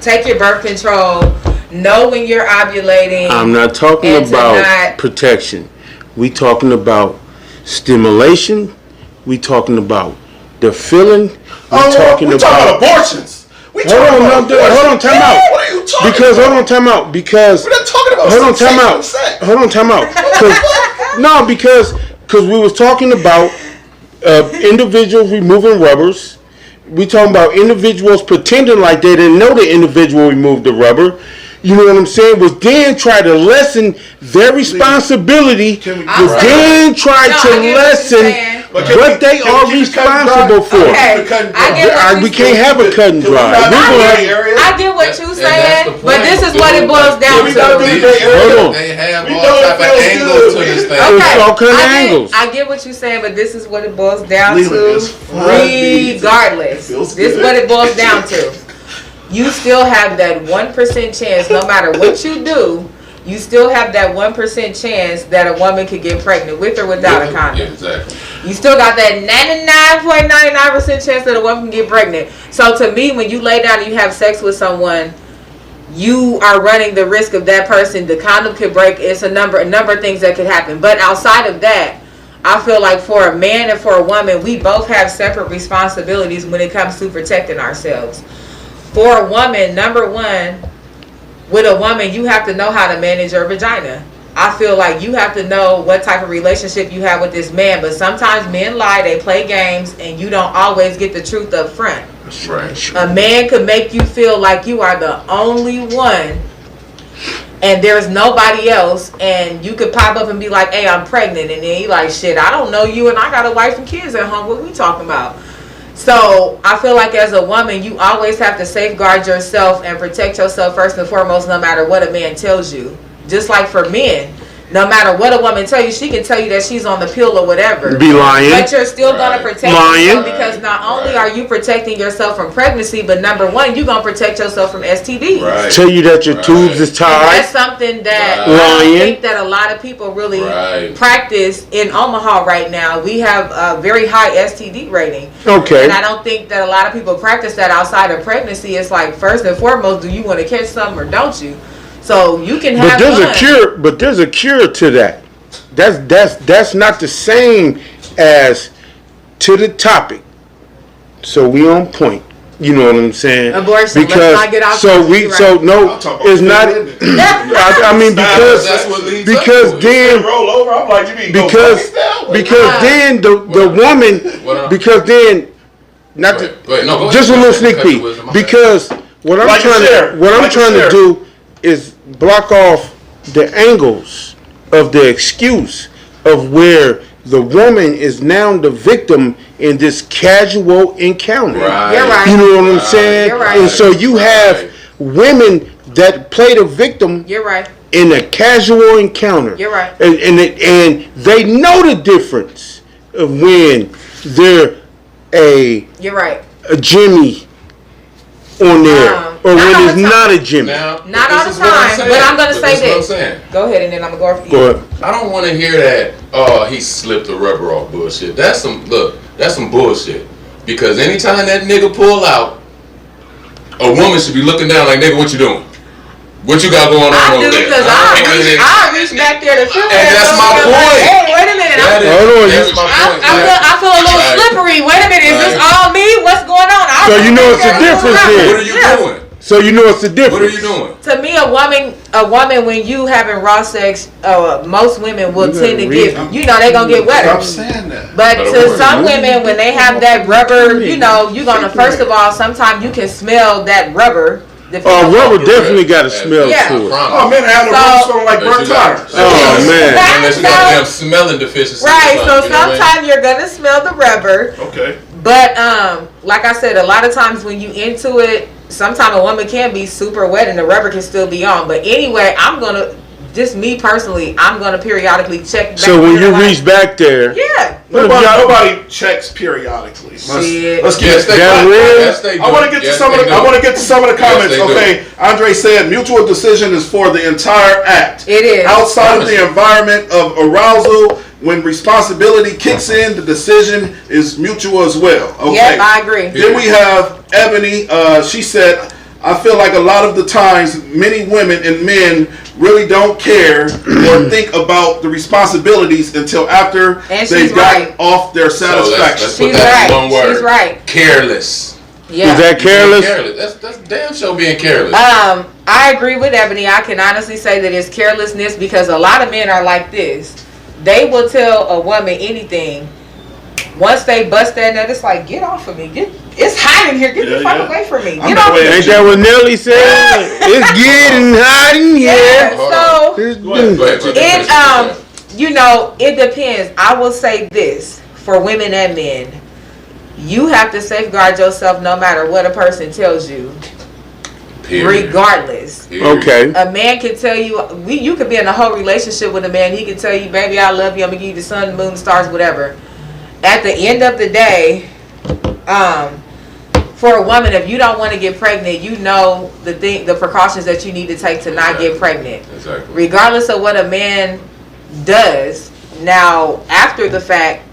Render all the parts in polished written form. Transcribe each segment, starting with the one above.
take your birth control, know when you're ovulating. I'm not talking about protection. We talking about stimulation. We talking about the feeling. We're talking about abortions. Hold on, time out. What are you talking about? Time out. Because we're not talking about time out. No, because we was talking about individuals removing rubbers. We talking about individuals pretending like they didn't know the individual removed the rubber. You know what I'm saying? Was then try to lessen their responsibility. Then try to lessen what they are responsible for. Okay. We can't have a cut and dry. I get what you're saying, but this is what it boils down to. They have all type of angles to this thing. All kind of angles. I get what you're saying, but this is what it boils down to. Regardless, this is what it boils down to. You still have that 1% chance, no matter what you do. You still have that 1% chance that a woman could get pregnant with or without a condom. Yeah, exactly. You still got that 99.99% chance that a woman can get pregnant. So to me, when you lay down and you have sex with someone, you are running the risk of that person. The condom could break. It's a number of things that could happen. But outside of that, I feel like for a man and for a woman, we both have separate responsibilities when it comes to protecting ourselves. For a woman, number one, with a woman, you have to know how to manage your vagina. I feel like you have to know what type of relationship you have with this man. But sometimes men lie, they play games, and you don't always get the truth up front. That's right. A man could make you feel like you are the only one and there's nobody else, and you could pop up and be like, hey, I'm pregnant, and then you like, shit, I don't know you, and I got a wife and kids at home. What we talking about? So I feel like as a woman, you always have to safeguard yourself and protect yourself first and foremost, no matter what a man tells you. Just like for men, no matter what a woman tells you, she can tell you that she's on the pill or whatever. Be lying. But you're still going to protect yourself because not only are you protecting yourself from pregnancy, but number one, you're going to protect yourself from STDs. Right. Tell you that your tubes is tied. And that's something that I don't think that a lot of people really practice in Omaha right now. We have a very high STD rating. Okay. And I don't think that a lot of people practice that outside of pregnancy. It's like, first and foremost, do you want to catch something or don't you? So you can have there's a cure to that. That's not the same as to the topic. So we on point. You know what I'm saying? Abortion. Because let's not get off it's not. I mean because then roll over. I'm like, you mean because then the woman just a little sneak peek because what I'm trying to do is block off the angles of the excuse of where the woman is now the victim in this casual encounter. Right. You're right. You know what I'm saying? You're right. And so you have women that play the victim. You're right. In a casual encounter. You're right. And they know the difference of when they're You're right. a Jimmy on there or when it's not a Jimmy. Now, not all the time, but I'm going to say this. Go ahead and then I'm going to go after you. I don't want to hear that, he slipped the rubber off bullshit. That's some bullshit. Because anytime that nigga pull out, a woman should be looking down like, nigga, what you doing? What you got going on over there? Because I reach back there to feel and that's my point. Hey, wait a minute. I feel a little slippery. Wait a minute. Is this all me? What's going on? So you know it's a difference here. What are you doing? So you know it's a difference. What are you doing? To me, a woman, when you having raw sex, most women will tend to get, they're going to get wetter. Stop saying that. But to some women, when they have that rubber, you're going to, first of all, sometimes you can smell that rubber. Rubber definitely got a smell to it. Oh, man, I have the rubber smelling like burnt tires. Oh, man. Unless you got them smelling deficiency. Right, so sometimes you're going to smell the rubber. Okay. But, like I said, a lot of times when you into it, sometimes a woman can be super wet and the rubber can still be on. But anyway, just me personally, I'm going to periodically check back. So when you reach back there. Yeah. Nobody checks periodically. Let's get that. I want to get to some of the comments. Okay, Andre said mutual decision is for the entire act. It is. Outside of the environment of arousal, when responsibility kicks in, the decision is mutual as well. Okay. Yep, I agree. Then we have Ebony. She said, I feel like a lot of the times, many women and men really don't care or think about the responsibilities until after And they've she's gotten right. off their So satisfaction. let's put She's that in right. one word. She's right. Careless. Yeah. Is that careless? That's damn sure being careless. I agree with Ebony. I can honestly say that it's carelessness because a lot of men are like this. They will tell a woman anything. Once they bust that nut, it's like, get off of me. It's hot in here. Get the fuck away from me. Get off of me. Ain't that what Nelly said? It's getting hot in here. Yeah, Hold so Go ahead. it depends. I will say this for women and men. You have to safeguard yourself no matter what a person tells you. Period. Regardless. Period. Okay. A man can tell you, you could be in a whole relationship with a man. He can tell you, baby, I love you. I'm going to give you the sun, the moon, the stars, whatever. At the end of the day, for a woman, if you don't want to get pregnant, you know the precautions that you need to take to not get pregnant. Exactly. Regardless of what a man does. Now, after the fact,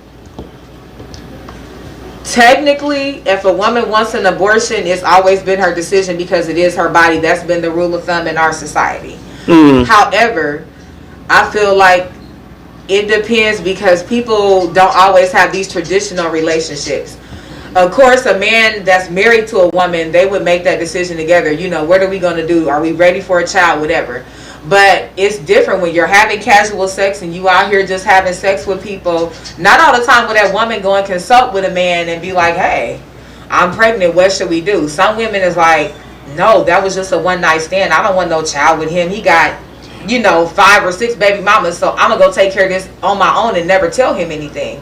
technically, if a woman wants an abortion, it's always been her decision because it is her body. That's been the rule of thumb in our society. However, I feel like it depends because people don't always have these traditional relationships. Of course, a man that's married to a woman, they would make that decision together. You know, what are we going to do? Are we ready for a child? Whatever. But it's different when you're having casual sex and you out here just having sex with people. Not all the time will that woman go and consult with a man and be like, hey, I'm pregnant. What should we do? Some women is like, no, that was just a one night stand. I don't want no child with him. He got, 5 or 6 baby mamas. So I'm going to go take care of this on my own and never tell him anything.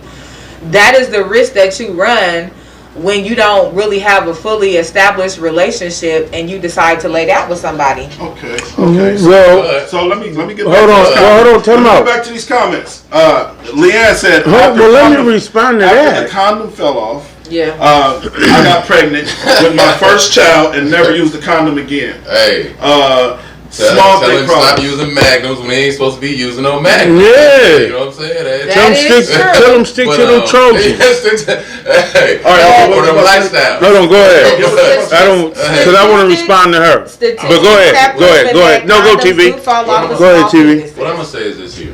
That is the risk that you run when you don't really have a fully established relationship and you decide to lay down with somebody. Okay. Well, So let me get hold on, time Let me out. get back to these comments. Leanne said, let me respond to after that. the condom fell off, Yeah. I got pregnant with my first child and never used the condom again. Hey. Small Tell dick him stop problem. using magnums when he ain't supposed to be using no magnums. Yeah. You know what I'm saying? Tell them stick to them Trojans. Hey. All right, For them lifestyle. Hold on, go ahead. Yes, I don't, because I want to respond to her. But go ahead. No, go TV. Go ahead, TV. What I'm gonna say is this here: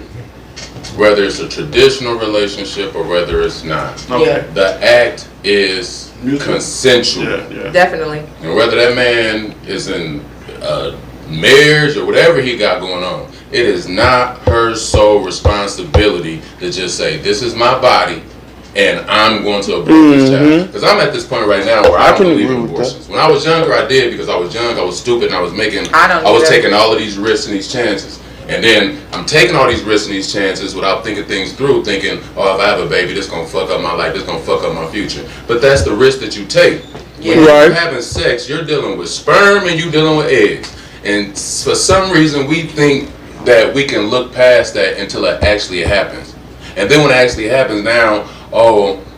whether it's a traditional relationship or whether it's not, Yeah. the act is consensual. Yeah. Definitely. And whether that man is in marriage or whatever he got going on, it is not her sole responsibility to just say, this is my body and I'm going to abort this child. Because I'm at this point right now where I don't believe in abortions. When I was younger, I did because I was young, I was stupid, and I was taking all of these risks and these chances. And then I'm taking all these risks and these chances without thinking things through, thinking, oh, if I have a baby, this going to fuck up my life, this going to fuck up my future. But that's the risk that you take. Yeah. When Right. you're having sex, you're dealing with sperm and you're dealing with eggs. And for some reason, we think that we can look past that until it actually happens. And then when it actually happens now,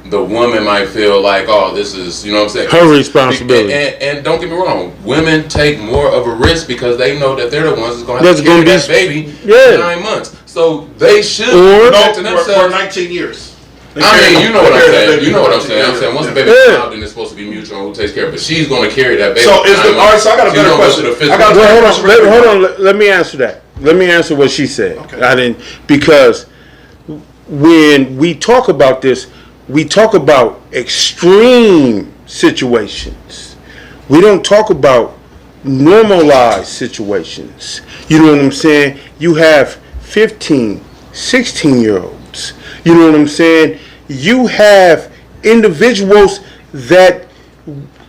the woman might feel like, this is, you know what I'm saying? Her responsibility. And don't get me wrong, women take more of a risk because they know that they're the ones that's going to have to carry that baby for 9 months. So they should protect For themselves. 19 years. I mean, you know what I'm saying. You know what I'm saying. Yeah. I'm saying once the baby's out, then it's supposed to be mutual who takes care of it. But she's going to carry that baby. So is the all right? So I got a better question. Hold on. Let me answer that. Let me answer what she said. Okay. I didn't, because when we talk about this, we talk about extreme situations. We don't talk about normalized situations. You know what I'm saying? You have 15, 16-year-olds. You know what I'm saying? You have individuals that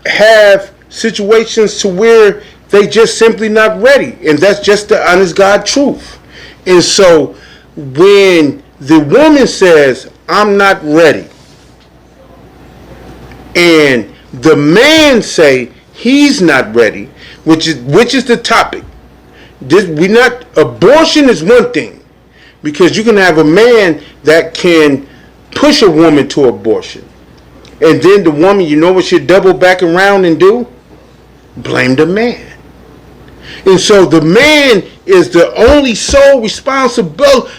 have situations to where they just simply not ready. And that's just the honest God truth. And so when the woman says, I'm not ready, and the man say he's not ready, which is the topic. Abortion is one thing, because you can have a man that can push a woman to abortion, and then the woman, you know what she'll double back around and do? Blame the man. And so the man is the only sole responsibility,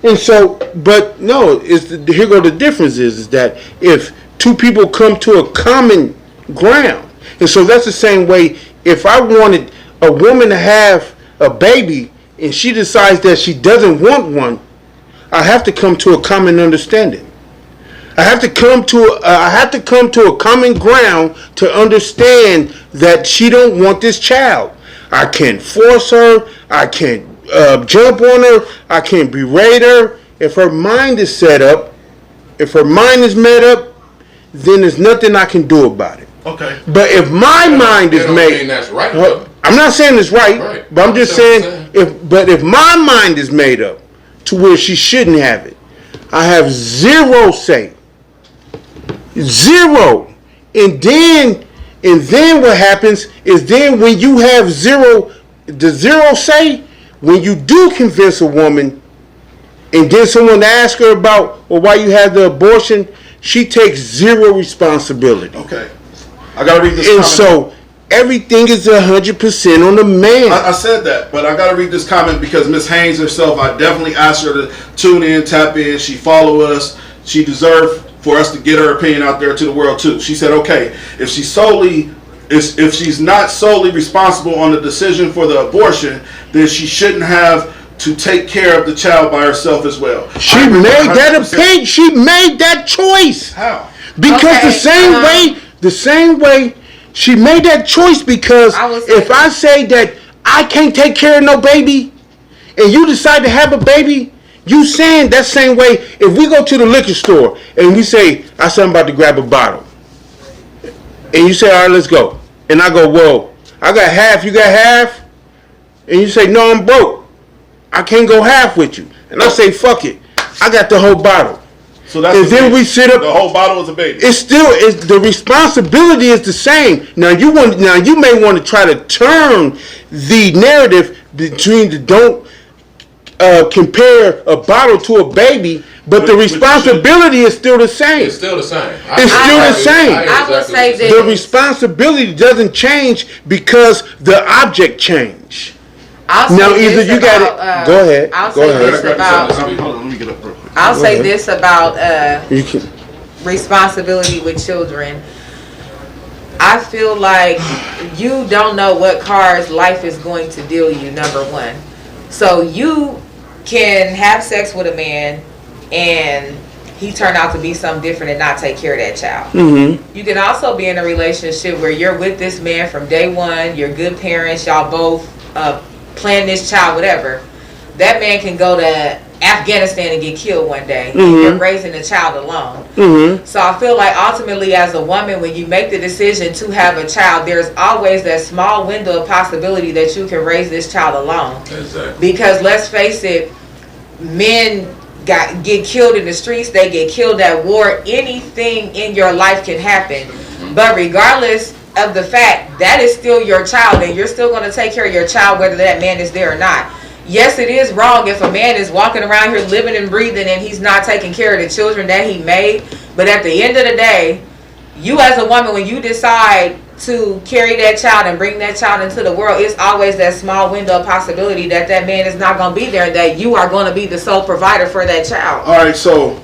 And so, but no, here go the difference is that if two people come to a common ground. And so that's the same way. If I wanted a woman to have a baby and she decides that she doesn't want one, I have to come to a common understanding. I have to come to a common ground to understand that she don't want this child. I can't force her. I can't jump on her. I can't berate her. If her mind is set up, if her mind is made up, then there's nothing I can do about it. Okay. But if my mind is made, that's right, though. I'm not saying it's right, Right. but I'm just saying if my mind is made up to where she shouldn't have it, I have zero say. Zero. And then what happens is then when you have the zero say, when you do convince a woman and then someone asks her about, well, why you had the abortion, she takes zero responsibility. Okay. I gotta read this And comment. so everything is 100% on the man. I said that, but I gotta read this comment because Miss Haynes herself, I definitely asked her to tune in, tap in. She followed us. She deserved for us to get her opinion out there to the world too. She said, okay, if she's not solely responsible on the decision for the abortion, then she shouldn't have to take care of the child by herself as well. She made that opinion. She made that choice. How? Because Okay, the same way she made that choice, because if I say that I can't take care of no baby and you decide to have a baby, you saying that same way. If we go to the liquor store and we say, I said I'm about to grab a bottle, and you say, all right, let's go, and I go, whoa, I got half, you got half, and you say, no, I'm broke, I can't go half with you, and I say, fuck it, I got the whole bottle. So that's And then we sit up. The whole bottle is a baby. It's still the responsibility is the same. Now you may want to try to turn the narrative between the don't compare a bottle to a baby, but the responsibility is still the same. It's still the same. It's still the same. I will say this. The responsibility doesn't change because the object changed. Now either you got it. Go ahead. I'll Go say ahead. this about. Hold on, let me get up real quick. I'll say this about You can. responsibility with children. I feel like you don't know what cards life is going to deal you, number one. So you can have sex with a man and he turned out to be something different and not take care of that child. Mm-hmm. You can also be in a relationship where you're with this man from day one, you're good parents, y'all both plan this child, whatever. That man can go to Afghanistan and get killed one day. Mm-hmm. You're raising a child alone. Mm-hmm. So I feel like ultimately as a woman, when you make the decision to have a child, there's always that small window of possibility that you can raise this child alone. Exactly. Because let's face it, men get killed in the streets, they get killed at war, anything in your life can happen. But regardless of the fact, that is still your child and you're still going to take care of your child whether that man is there or not. Yes, it is wrong if a man is walking around here living and breathing and he's not taking care of the children that he made. But at the end of the day, you as a woman, when you decide to carry that child and bring that child into the world, it's always that small window of possibility that that man is not going to be there, that you are going to be the sole provider for that child. All right, so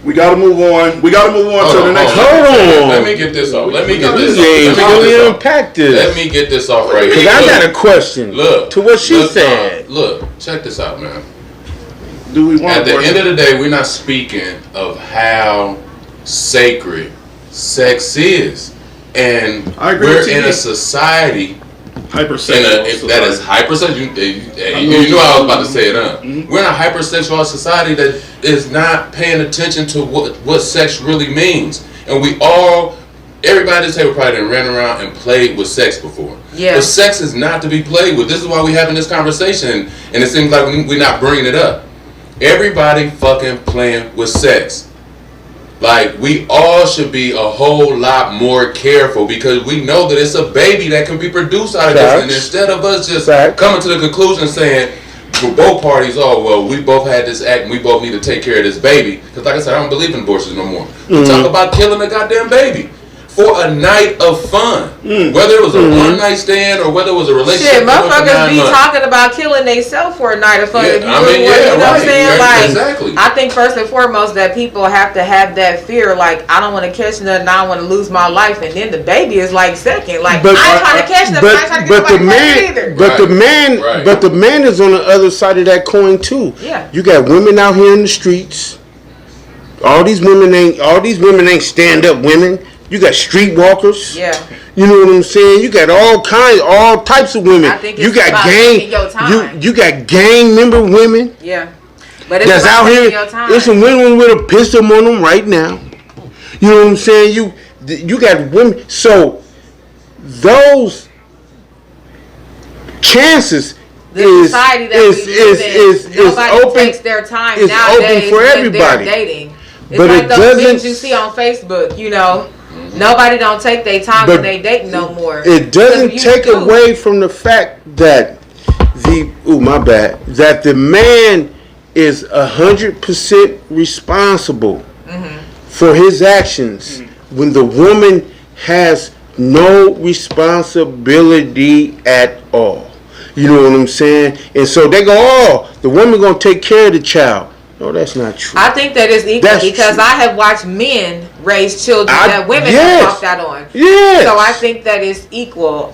we got to move on. We got to move on to the next. Hold on. Let me get this off. Let me get this James, off. how Let me we get this off. unpack this? Let me get this off right here. Because I got a question. Look. To what she look, said. Look, check this out, man. Do we want At the end of the day, we're not speaking of how sacred sex is. And I agree we're with you. in a society hypersexual? that is hypersexual. You knew I was about to say it, huh? Mm-hmm. We're in a hypersexual society that is not paying attention to what sex really means. And everybody at this table probably done ran around and played with sex before. Yeah. But sex is not to be played with. This is why we're having this conversation. And it seems like we're not bringing it up. Everybody fucking playing with sex. Like, we all should be a whole lot more careful because we know that it's a baby that can be produced out of this. And instead of us just coming to the conclusion saying, for both parties, oh, well, we both had this act and we both need to take care of this baby. Because like I said, I don't believe in abortions no more. We talk about killing a goddamn baby. for a night of fun. Whether it was a one night stand or whether it was a relationship. Shit, motherfuckers be talking about killing themselves for a night of fun. Yeah, If you really want, you know what I'm saying? Right, Like, exactly. I think first and foremost that people have to have that fear. Like, I don't want to catch nothing. I don't want to lose my life. And then the baby is like second. Like, I ain't trying to catch nothing. I ain't trying to get nobody pregnant either. But the man is on the other side of that coin too. Yeah. You got women out here in the streets. All these women ain't stand up women. You got streetwalkers. Yeah. You know what I'm saying? You got all types of women. I think you it's got about gang. taking your time. You got gang member women. Yeah. But it's That's about out taking here. your time. There's some women with a pistol on them right now. You know what I'm saying? You got women. So those chances the society that is nobody open. takes their time It's nowadays open for when everybody. they're dating. It's But like it those doesn't- things you see on Facebook, you know. Nobody don't take their time But when they dating no more. It doesn't Because you take do. away from the fact that that the man is 100% responsible for his actions when the woman has no responsibility at all. You know what I'm saying? And so they go, oh, the woman gonna take care of the child. No, that's not true. I think that is equal That's because true. I have watched men raise children that women yes. have walked out on. Yes. So I think that is equal.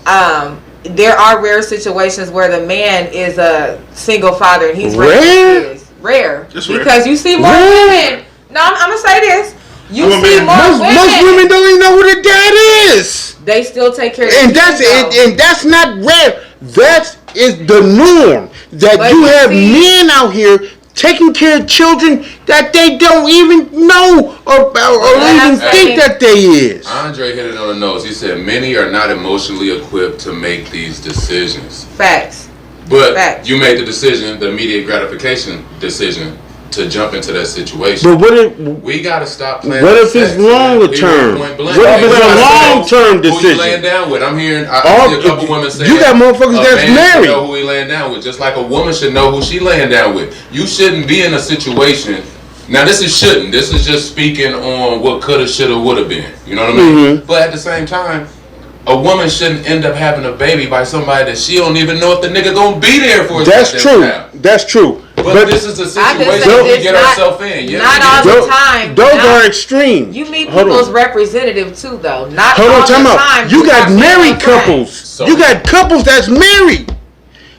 There are rare situations where the man is a single father and he's raising kids. Rare. Just rare. Because you see more Rare. women. No, I'm gonna say this. You I'm a see man. more Most women don't even know who the dad is. They still take care of And their that's kids, it, though. and that's not rare. That is the norm. That But you you have see- men out here taking care of children that they don't even know or even that's think saying- that they is. Andre hit it on the nose. He said many are not emotionally equipped to make these decisions. Facts. But Facts. you made the decision, the immediate gratification decision, to jump into that situation. But what if We gotta stop playing. What with if it's sex, man. longer We term? point blank. What if it's You a gotta say long-term Who you decision? laying down with? I'm hearing. I All- see a couple women saying you got motherfuckers a that's man should married. know who he laying down with, just like a woman should know who she laying down with. You shouldn't be in a situation. Now this is shouldn't. This is just speaking on what coulda, shoulda, woulda been. You know what I mean? Mm-hmm. But at the same time, a woman shouldn't end up having a baby by somebody that she don't even know if the nigga gonna be there for. His that's goddamn true. child. That's true. But this is a I can situation say we this, get not- ourselves in. Yeah, not we all get- the those, time. those Not- are extreme. You meet Hold people's on. representative too, though. Not Hold all on, time the out. time. You got not married being friends. couples. So- You got couples that's married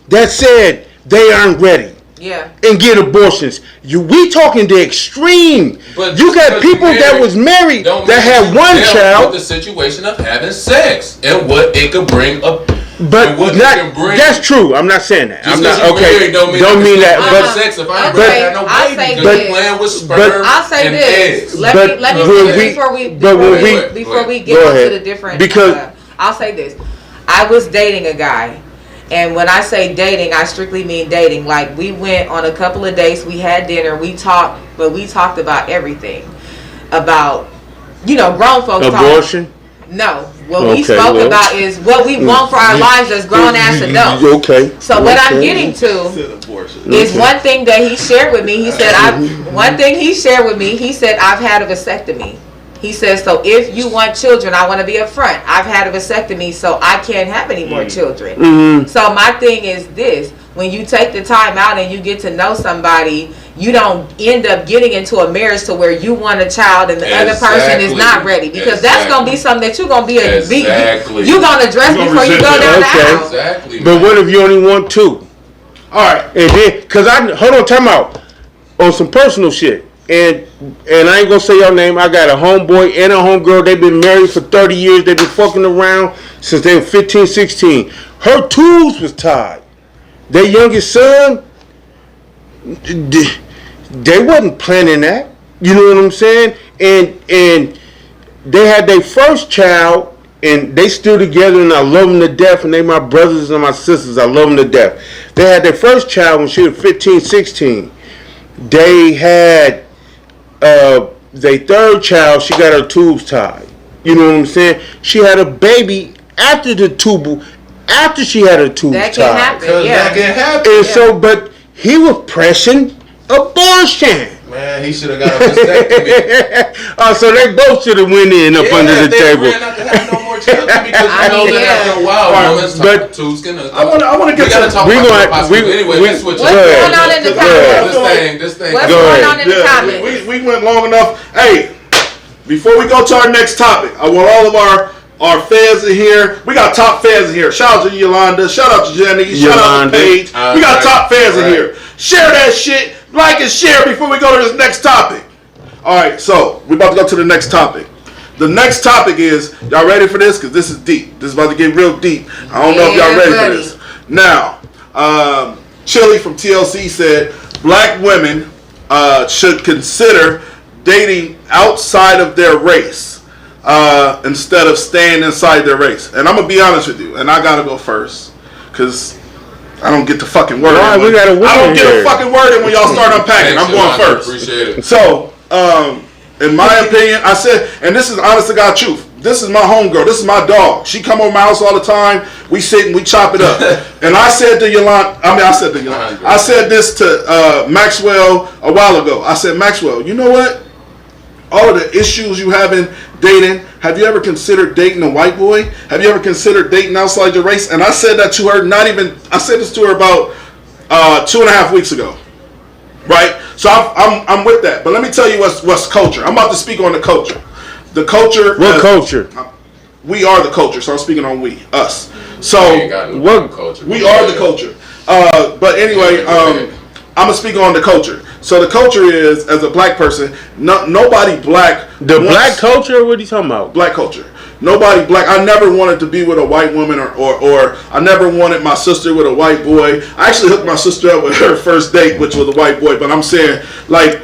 that said they aren't ready Yeah. and get abortions. We talking the extreme. But You just got because people you that married was married don't that mean had you one dealt child, with the situation of having sex and what it could bring up. but and what it not. can bring. That's true. I'm not saying that. Just I'm 'cause not you okay. married don't mean that. I can But have sex if I ain't okay, ready to have no I'll baby. say Because this. you playing with sperm But- I'll say and this. eggs. Let But me when finish we- before we but when we- before we Go get Go into ahead. the different. Because- I'll say this. I was dating a guy, and when I say dating, I strictly mean dating. Like, we went on a couple of dates, we had dinner, we talked, but we talked about everything, about grown folks abortion. Talk. No, what we Okay, spoke well. about is what we want for our lives as grown ass adults. Okay. So what I'm Okay. getting to Abortion. is one thing that he shared with me. He said, one thing he shared with me, he said, I've had a vasectomy. He says, so if you want children, I want to be upfront. I've had a vasectomy, so I can't have any more children. Mm-hmm. So my thing is this. When you take the time out and you get to know somebody, you don't end up getting into a marriage to where you want a child and the other person is not ready. Because that's going to be something that you're going to be Exactly. you're going to address You're gonna before you go resent down the that. aisle. Exactly. But man. what if you only want two? All right. And then, hold on, time out. On some personal shit. And I ain't gonna say your name. I got a homeboy and a homegirl. They've been married for 30 years. They've been fucking around since they were 15, 16. Her tools was tied. Their youngest son, they wasn't planning that. You know what I'm saying? And they had their first child, and they still together, and I love them to death, and they my brothers and my sisters. I love them to death. They had their first child when she was 15, 16. They had their third child. She got her tubes tied. You know what I'm saying? She had a baby after she had her tubes That tied. can happen, yeah. That can happen. And so, but he was pressing abortion. Man, he should have got a vasectomy. Oh, so they both should have went in up under the they table. ran out to have no more children because I you know mean, that yeah. after a while, women's But- I want to We get gotta to talk we about gonna- the possibility. we- Anyway, we- let's switch What's it. going on in the comments? This thing. What's Go going ahead. on in the comments? we went long enough. Hey, before we go to our next topic, I want all of our fans in here. We got top fans in here. Shout out to Yolanda. Shout out to Jenny. Shout out Yolanda. to Paige. We got top fans in Right. here. Share that shit. Like and share before we go to this next topic. All right, so we're about to go to the next topic. The next topic is, y'all ready for this? Because this is deep. This is about to get real deep. I don't know if y'all Yeah, ready buddy. for this. Now, Chili from TLC said black women should consider dating outside of their race instead of staying inside their race. And I'm going to be honest with you, and I got to go first because I don't get the fucking word. Why? We got a woman I don't get here. a fucking word in when y'all start unpacking. Thanks, I'm going Yolanda. first. Appreciate it. So, in my opinion, I said, and this is honest to God truth. This is my homegirl. This is my dog. She come over my house all the time. We sit and we chop it up. And I said to Yolanda, I said this to Maxwell a while ago. I said, Maxwell, you know what? All of the issues you have in dating, have you ever considered dating a white boy? Have you ever considered dating outside your race? And I said that to her, I said this to her about 2.5 weeks ago. Right? So I'm with that. But let me tell you what's culture. I'm about to speak on the culture. The culture. What culture? We are the culture. So I'm speaking on we, us. So We ain't got no What- culture. we are the culture. But anyway, I'm gonna speak on the culture. So the culture is, as a black person, nobody black. The wants- black culture? What are you talking about? black culture. Nobody black. I never wanted to be with a white woman or I never wanted my sister with a white boy. I actually hooked my sister up with her first date, which was a white boy. But I'm saying, like,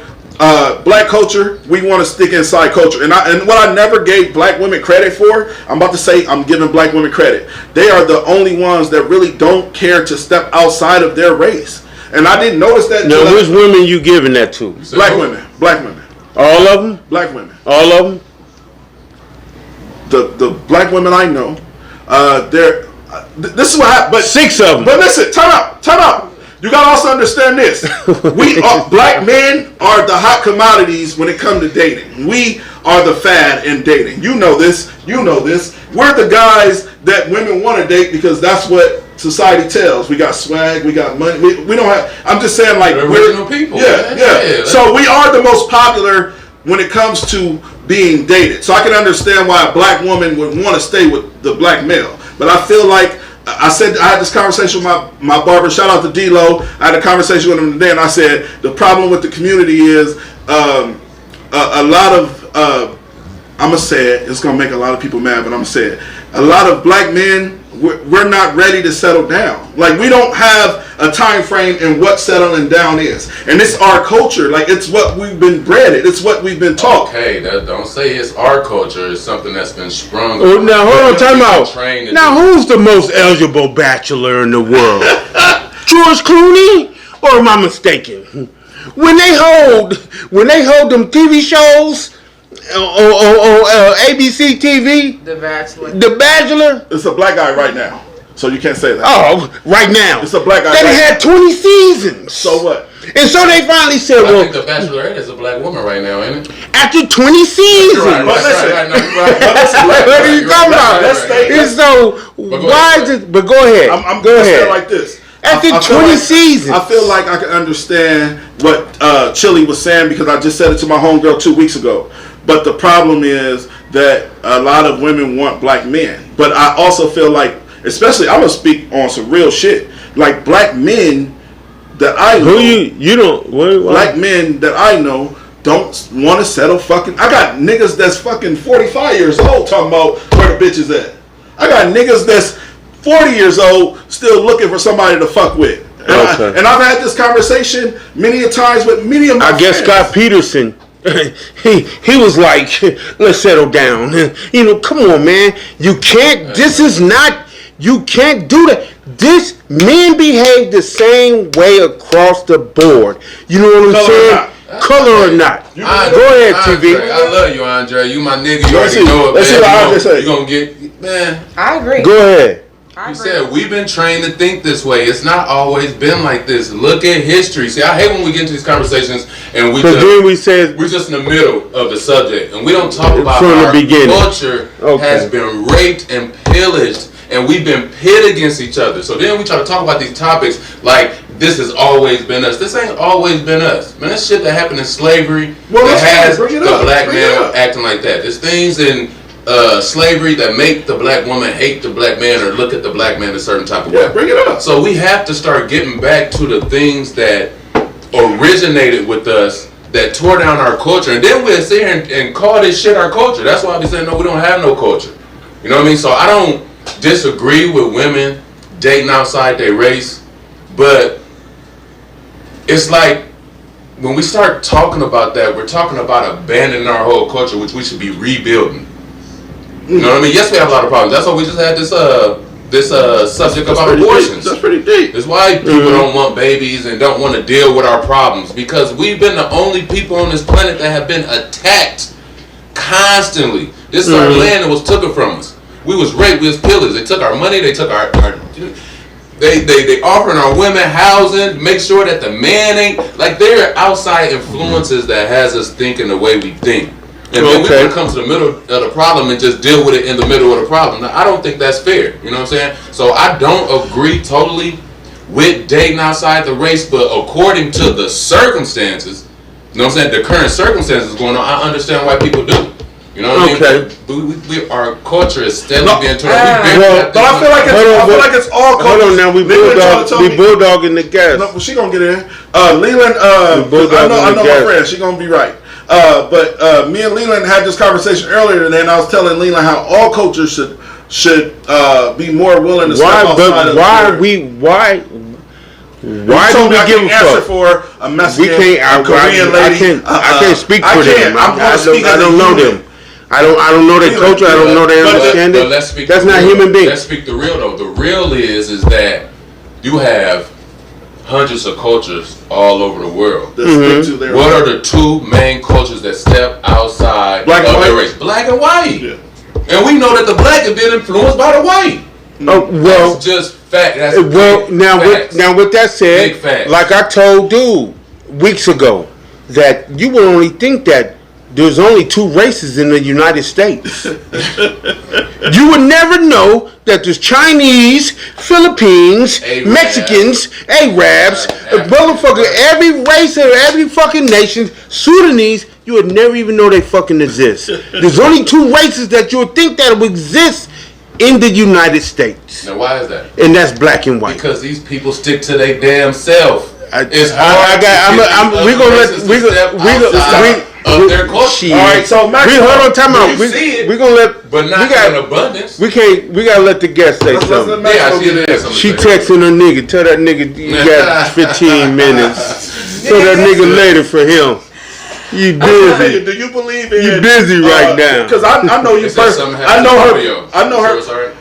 black culture, we want to stick inside culture. And what I never gave black women credit for, I'm about to say I'm giving black women credit. They are the only ones that really don't care to step outside of their race. And I didn't notice that Now, until which women you giving that to? black women. Black women. All of them? Black women. All of them? The black women I know, this is what happened. But 6 of them. But listen, time out. You gotta also understand this. Black men are the hot commodities when it comes to dating. We are the fad in dating. You know this. We're the guys that women want to date because that's what society tells. We got swag, we got money. We don't have. I'm just saying, like, We're we're original people, Yeah, man. yeah. Yeah. So we are the most popular when it comes to being dated. So I can understand why a black woman would want to stay with the black male. But I feel like I had this conversation with my barber. Shout out to D-Lo. I had a conversation with him today, and I said the problem with the community is a lot of I'm gonna say it. It's gonna make a lot of people mad, but I'm gonna say it. A lot of black men, we're not ready to settle down. Like, we don't have a time frame in what settling down is, and it's our culture. Like, it's what we've been bred. It's what we've been taught. Okay, don't say it's our culture. It's something that's been sprung. Oh, now, hold on, time out. Trained to Now, do. who's the most eligible bachelor in the world? George Clooney? Or am I mistaken? When they hold them TV shows on ABC TV, The Bachelor. The Bachelor, It's a black guy right now, so you can't say that. oh, right now. It's a black guy They right had 20 seasons. So what? And so they finally said, I well, think the Bachelorette is a black woman right now, ain't it? after 20 seasons. Right, But listen. right, no, you're right. What are you talking about? Let's stay- And so, But go why ahead. is it? But go ahead. I'm go gonna say ahead. it like this. After I feel 20 like- seasons. I feel like I can understand what Chili was saying because I just said it to my homegirl 2 weeks ago. But the problem is that a lot of women want black men. But I also feel like, especially, I'm gonna speak on some real shit. Like, black men that I know, Who you don't what? black men that I know don't want to settle fucking. I got niggas that's fucking 45 years old talking about where the bitch is at. I got niggas that's 40 years old still looking for somebody to fuck with. And, Okay. I've had this conversation many a times with many of my I guess friends. Scott Peterson. he was like, let's settle down. You know, come on, man. You can't. This is not. You can't do that. This men behave the same way across the board. You know what I'm Color or saying? not. Color or not. Andre, Go ahead, TV. I love you, Andre. You my nigga. You Let's already see. know it, Let's see man. what You Andre gon- say. You gonna get, man. I agree. Go ahead. I He agree. said, we've been trained to think this way. It's not always been like this. Look at history. See, I hate when we get into these conversations and Because then we said, we're just in the middle of the subject. And we don't talk about From the our beginning. culture Okay. has been raped and pillaged. And we've been pit against each other. So then we try to talk about these topics like this has always been us. This ain't always been us. Man, that's shit that happened in slavery Well, that let's has bring it the up. black Bring it man up. acting like that. There's things in slavery that make the black woman hate the black man or look at the black man a certain type of way. Yeah, bring it up. So we have to start getting back to the things that originated with us that tore down our culture. And then we'll sit here and call this shit our culture. That's why I be saying, no, we don't have no culture. You know what I mean? So I don't disagree with women dating outside their race, but it's like when we start talking about that, we're talking about abandoning our whole culture, which we should be rebuilding. You know what I mean? Yes, we have a lot of problems. That's why we just had this subject about abortions. That's pretty deep. That's why people don't want babies and don't want to deal with our problems, because we've been the only people on this planet that have been attacked constantly. This is our land that was taken from us. We was raped, we was pillaged. They took our money, they took our they offering our women housing, make sure that the man ain't, like, there are outside influences that has us thinking the way we think. And then we want to come to the middle of the problem and just deal with it in the middle of the problem. Now, I don't think that's fair. You know what I'm saying? So I don't agree totally with dating outside the race, but according to the circumstances, you know what I'm saying, the current circumstances going on, I understand why people do. You know what I mean? We, our culture is steadily being turned. But I feel like it's all. Hold on now, we bulldogging the guest. No, she gonna get in. Leland, I know my friend. She gonna be right. But me and Leland had this conversation earlier today, and I was telling Leland how all cultures should be more willing to step outside of why do we give a fuck? For a Mexican, a Korean lady. I can't speak for them. I don't know them. I don't know their culture. I don't know their understanding. That's not human beings. Let's speak the real though. The real is that you have hundreds of cultures all over the world. What are the two main cultures that step outside of their race? Black and white. Yeah. And we know that the black has been influenced by the white. That's just fact. That's now with that said, like I told dude weeks ago, that you will only think that there's only two races in the United States. You would never know that there's Chinese, Philippines, Mexicans, Arabs, motherfucker, every race of every fucking nation, Sudanese, you would never even know they fucking exist. There's only two races that you would think that would exist in the United States. Now why is that? And that's black and white. Because these people stick to their damn self. It's hard. We're gonna let of their culture. All right, so Max, hold on, time out. We're gonna let, but not in abundance. We gotta let the guest say something. Yeah, I see that. She texting her nigga. Tell that nigga you got 15 minutes. Tell that nigga later for him. You busy? Do you believe in? You busy right now? Because I know you first. I know her. Sorry.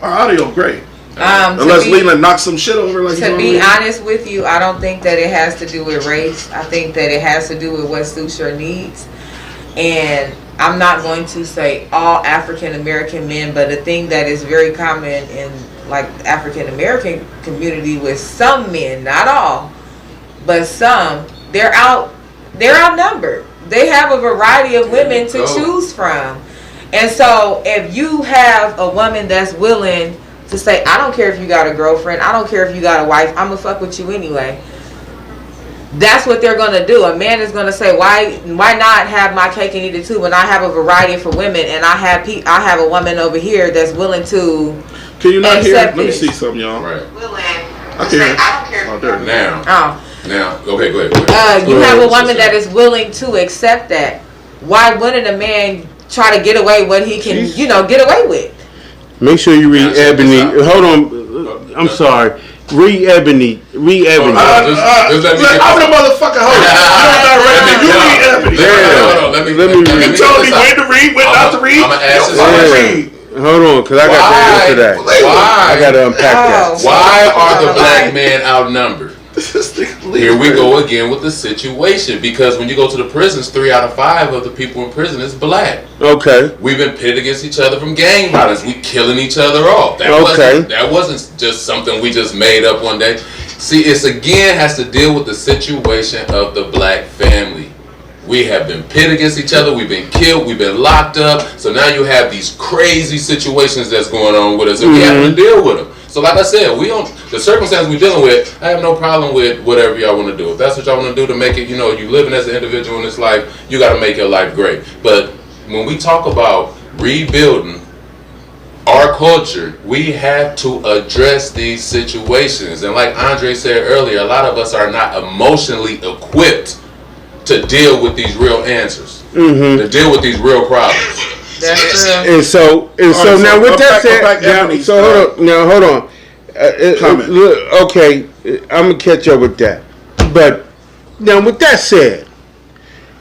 Our audio great. Unless Leland knocks some shit over. Like to be honest with you, I don't think that it has to do with race. I think that it has to do with what suits your needs. And I'm not going to say all African American men, but a thing that is very common in like African American community with some men, not all, but some, they're outnumbered. They have a variety of women to choose from. And so if you have a woman that's willing to say, I don't care if you got a girlfriend, I don't care if you got a wife, I'm gonna fuck with you anyway. That's what they're gonna do. A man is gonna say, why not have my cake and eat it too? When I have a variety for women, and I have a woman over here that's willing to. Can you not hear? Let me see something, y'all. Right. I don't care. Now. Okay, go ahead. You have a woman that is willing to accept that. Why wouldn't a man try to get away what he can, get away with? Make sure you read Ebony. Hold on. I'm sorry. Read Ebony. I'm the motherfucker host. You read Ebony. Let me read. You told me when to read, when not to read. I'm going to ask this. Hold on, because I got to answer that. I got to unpack that. Why are the black men outnumbered? Here we go again with the situation, because when you go to the prisons, 3 out of 5 of the people in prison is black. Okay. We've been pitted against each other from gang violence. We killing each other off. That wasn't just something we just made up one day. See, it's again has to deal with the situation of the black family. We have been pitted against each other. We've been killed. We've been locked up. So now you have these crazy situations that's going on with us, and we have to deal with them. So like I said, the circumstances we're dealing with, I have no problem with whatever y'all want to do. If that's what y'all want to do to make it, you living as an individual in this life, you got to make your life great. But when we talk about rebuilding our culture, we have to address these situations. And like Andre said earlier, a lot of us are not emotionally equipped to deal with these real answers, to deal with these real problems. That's true. And so now with that said, hold on. Okay, I'm gonna catch up with that. But now with that said,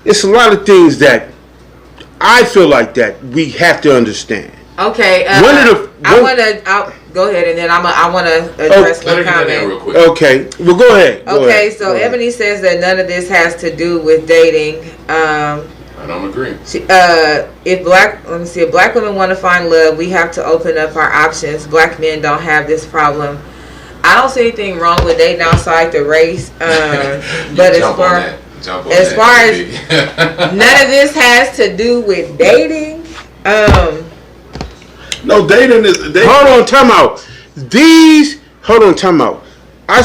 it's a lot of things that I feel like that we have to understand. Okay, go ahead, and then I want to address my comment. Real quick. Okay, well go ahead. Okay, so Ebony says that none of this has to do with dating. I don't agree. If black women want to find love, we have to open up our options. Black men don't have this problem. I don't see anything wrong with dating outside the race, but as far as none of this has to do with dating. No, dating is. Hold on, time out. Time out. I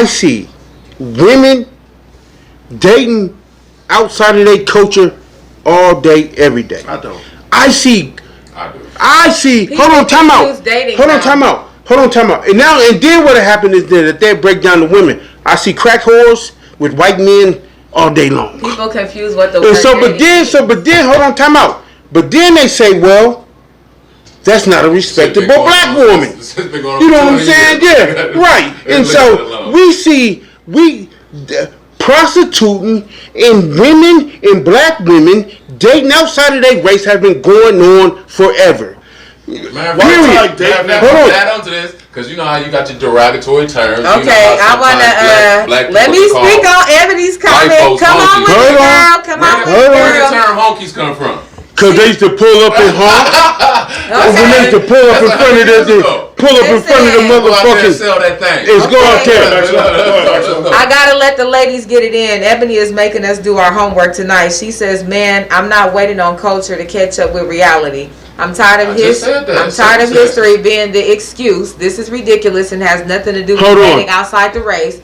see women dating outside of their culture all day, every day. I don't. I see. People Hold on, time out. Hold on, time out. And then what happened is that they break down the women. I see crack whores with white men all day long. People confuse what the and word but then hold on, time out. But then they say, well, that's not a respectable black woman. You know what I'm saying? Yeah, right. And so we prostituting and women and black women dating outside of their race have been going on forever. Man, add on to this, because you know how you got your derogatory terms. Okay, I want to let me speak on Ebony's comment. Come on with it, girl. Come on with it, girl. Where the term honkies come from? Because they used to pull up and honk. When they used to pull up in front of the motherfuckers. Sell that thing. It's going there. I gotta let the ladies get it in. Ebony is making us do our homework tonight. She says, "Man, I'm not waiting on culture to catch up with reality. I'm tired of history being the excuse. This is ridiculous and has nothing to do with dating outside the race.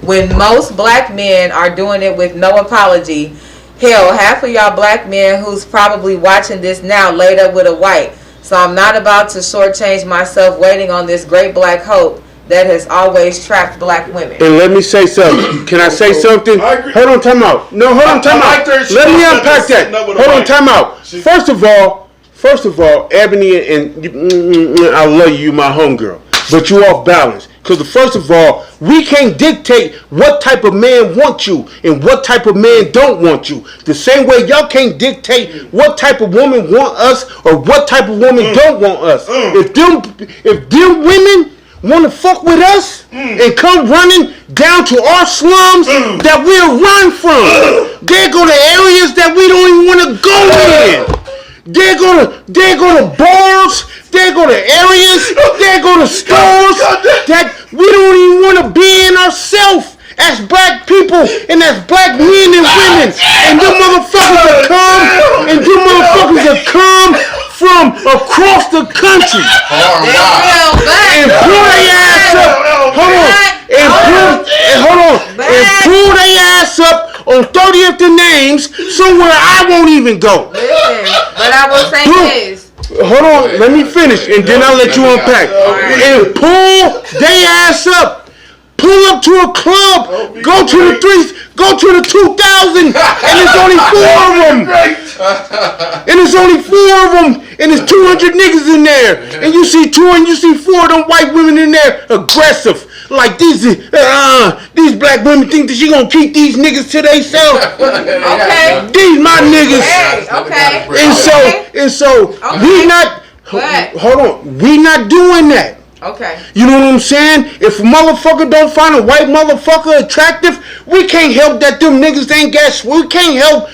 When most black men are doing it with no apology." Hell, half of y'all black men who's probably watching this now laid up with a white. So I'm not about to shortchange myself waiting on this great black hope that has always trapped black women. And let me say something. Can I say something? Hold on, time out. No, hold on, time out. Let me unpack that. Hold on, time out. First of all, Ebony, and I love you, my homegirl, but you off balance. Because first of all, we can't dictate what type of man wants you and what type of man don't want you. The same way y'all can't dictate what type of woman want us or what type of woman don't want us. If them women want to fuck with us and come running down to our slums that we'll run from, they go to areas that we don't even want to go in. They go to bars, they go to areas, they go to stores that we don't even want to be in ourselves as black people and as black men and women. And them motherfuckers that come from across the country and pull their ass up. And pull their ass up on 30th and names somewhere I won't even go. Listen, but I will say this. Hold on, let me finish and then I'll let you unpack. And pull their ass up. Pull up to a club. Go to the 2000 and there's only 4 of them. And there's only 4 of them and there's 200 niggas in there. And you see 2 and you see 4 of them white women in there aggressive. Like these black women think that she gonna keep these niggas to themselves. Okay. These my niggas. Hey, okay. And so we not. Hold on. We not doing that. Okay. You know what I'm saying? If a motherfucker don't find a white motherfucker attractive, we can't help that them niggas ain't got. We can't help